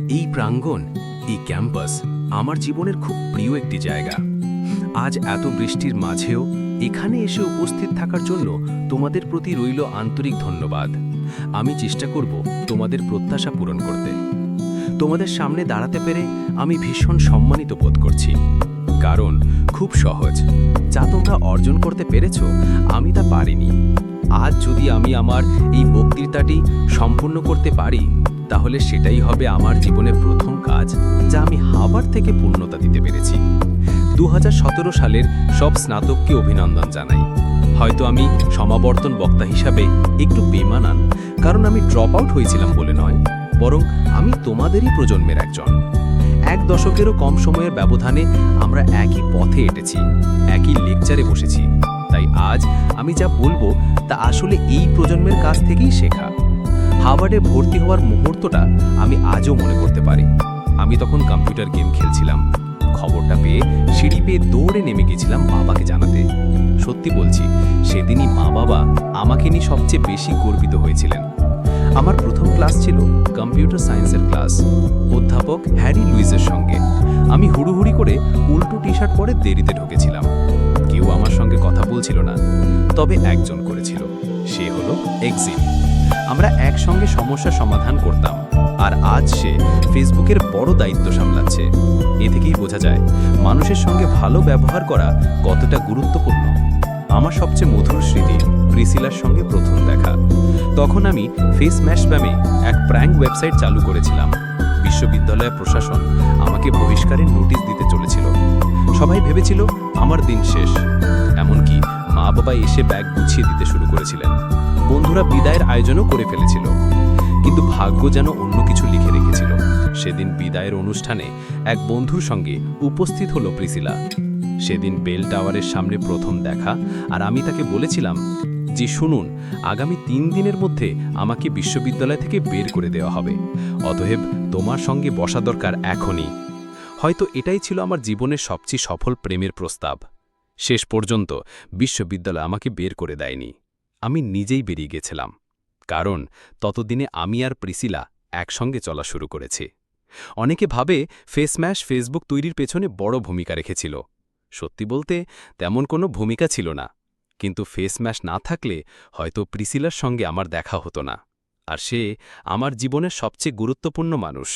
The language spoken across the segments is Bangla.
এই প্রাঙ্গণ, এই ক্যাম্পাস আমার জীবনের খুব প্রিয় একটি জায়গা। আজ এত বৃষ্টির মাঝেও এখানে এসে উপস্থিত থাকার জন্য তোমাদের প্রতি রইল আন্তরিক ধন্যবাদ। আমি চেষ্টা করব তোমাদের প্রত্যাশা পূরণ করতে। তোমাদের সামনে দাঁড়াতে পেরে আমি ভীষণ সম্মানিত বোধ করছি, কারণ খুব সহজ যা তোমরা অর্জন করতে পেরেছ আমি তা পারিনি। আজ যদি আমি আমার এই বক্তৃতাটি সম্পূর্ণ করতে পারি, তাহলে সেটাই হবে আমার জীবনের প্রথম কাজ যা আমি হার্ভার্ড থেকে পূর্ণতা দিতে পেরেছি। 2017 সালের সব স্নাতককে অভিনন্দন জানাই। হয়তো আমি সমাবর্তন বক্তা হিসাবে একটু বেমানান, কারণ আমি ড্রপ আউট হয়েছিলাম বলে নয়, বরং আমি তোমাদেরই প্রজন্মের একজন। এক দশকেরও কম সময়ের ব্যবধানে আমরা একই পথে হেঁটেছি, একই লেকচারে বসেছি। তাই আজ আমি যা বলবো তা আসলে এই প্রজন্মের কাছ থেকেই শেখা। হার্ভার্ডে ভর্তি হওয়ার মুহূর্তটা আমি আজও মনে করতে পারি। আমি তখন কম্পিউটার গেম খেলছিলাম। খবরটা পেয়ে সিঁড়ি পেয়ে দৌড়ে নেমে গেছিলাম বাবাকে জানাতে। সত্যি বলছি, সেদিনই মা বাবা আমাকে নিয়ে সবচেয়ে বেশি গর্বিত হয়েছিলেন। আমার প্রথম ক্লাস ছিল কম্পিউটার সায়েন্সের ক্লাস, অধ্যাপক হ্যারি লুইসের সঙ্গে। আমি হুড়ুহুড়ি করে উল্টো টি শার্ট পরে দেরিতে ঢুকেছিলাম। কেউ আমার সঙ্গে কথা বলছিল না, তবে একজন করেছিল, সে হলো এক্সিট। আমরা একসঙ্গে সমস্যার সমাধান করতাম, আর আজ সে ফেসবুকের বড় দায়িত্ব সামলাচ্ছে। এ থেকেই বোঝা যায় মানুষের সঙ্গে ভালো ব্যবহার করা কতটা গুরুত্বপূর্ণ। আমার সবচেয়ে মধুর স্মৃতি প্রিসিলার সঙ্গে প্রথম দেখা। তখন আমি ফেস ম্যাশ ব্যামে এক প্র্যাঙ্ক ওয়েবসাইট চালু করেছিলাম। বিশ্ববিদ্যালয় প্রশাসন আমাকে বহিষ্কারের নোটিশ দিতে চলেছিল। সবাই ভেবেছিল আমার দিন শেষ। এমনকি মা বাবা এসে ব্যাগ গুছিয়ে দিতে শুরু করেছিলেন। বন্ধুরা বিদায়ের আয়োজনও করে ফেলেছিল, কিন্তু ভাগ্য যেন অন্য কিছু লিখে রেখেছিল। সেদিন বিদায়ের অনুষ্ঠানে এক বন্ধুর সঙ্গে উপস্থিত হলো প্রিসিলা। সেদিন বেল টাওয়ারের সামনে প্রথম দেখা, আর আমি তাকে বলেছিলাম যে শুনুন, আগামী 3 দিনের মধ্যে আমাকে বিশ্ববিদ্যালয় থেকে বের করে দেওয়া হবে, অতএব তোমার সঙ্গে বসা দরকার এখনই। হয়তো এটাই ছিল আমার জীবনের সবচেয়ে সফল প্রেমের প্রস্তাব। শেষ পর্যন্ত বিশ্ববিদ্যালয় আমাকে বের করে দেয়নি, আমি নিজেই বেরিয়ে গেছিলাম, কারণ ততদিনে আমি আর প্রিসিলা একসঙ্গে চলা শুরু করেছি। অনেকে ভাবে ফেসম্যাশ ফেসবুক তৈরির পেছনে বড় ভূমিকা রেখেছিল। সত্যি বলতে তেমন কোনো ভূমিকা ছিল না, কিন্তু ফেসম্যাশ না থাকলে হয়তো প্রিসিলার সঙ্গে আমার দেখা হতো না, আর সে আমার জীবনের সবচেয়ে গুরুত্বপূর্ণ মানুষ।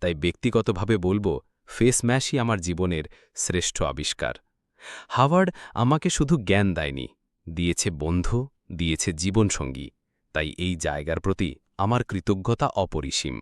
তাই ব্যক্তিগতভাবে বলবো, ফেসম্যাশই আমার জীবনের শ্রেষ্ঠ আবিষ্কার। হার্ভার্ড আমাকে শুধু জ্ঞান দেয়নি, দিয়েছে বন্ধু, দিয়েছে জীবনসঙ্গী। তাই এই জায়গার প্রতি আমার কৃতজ্ঞতা অপরিসীম।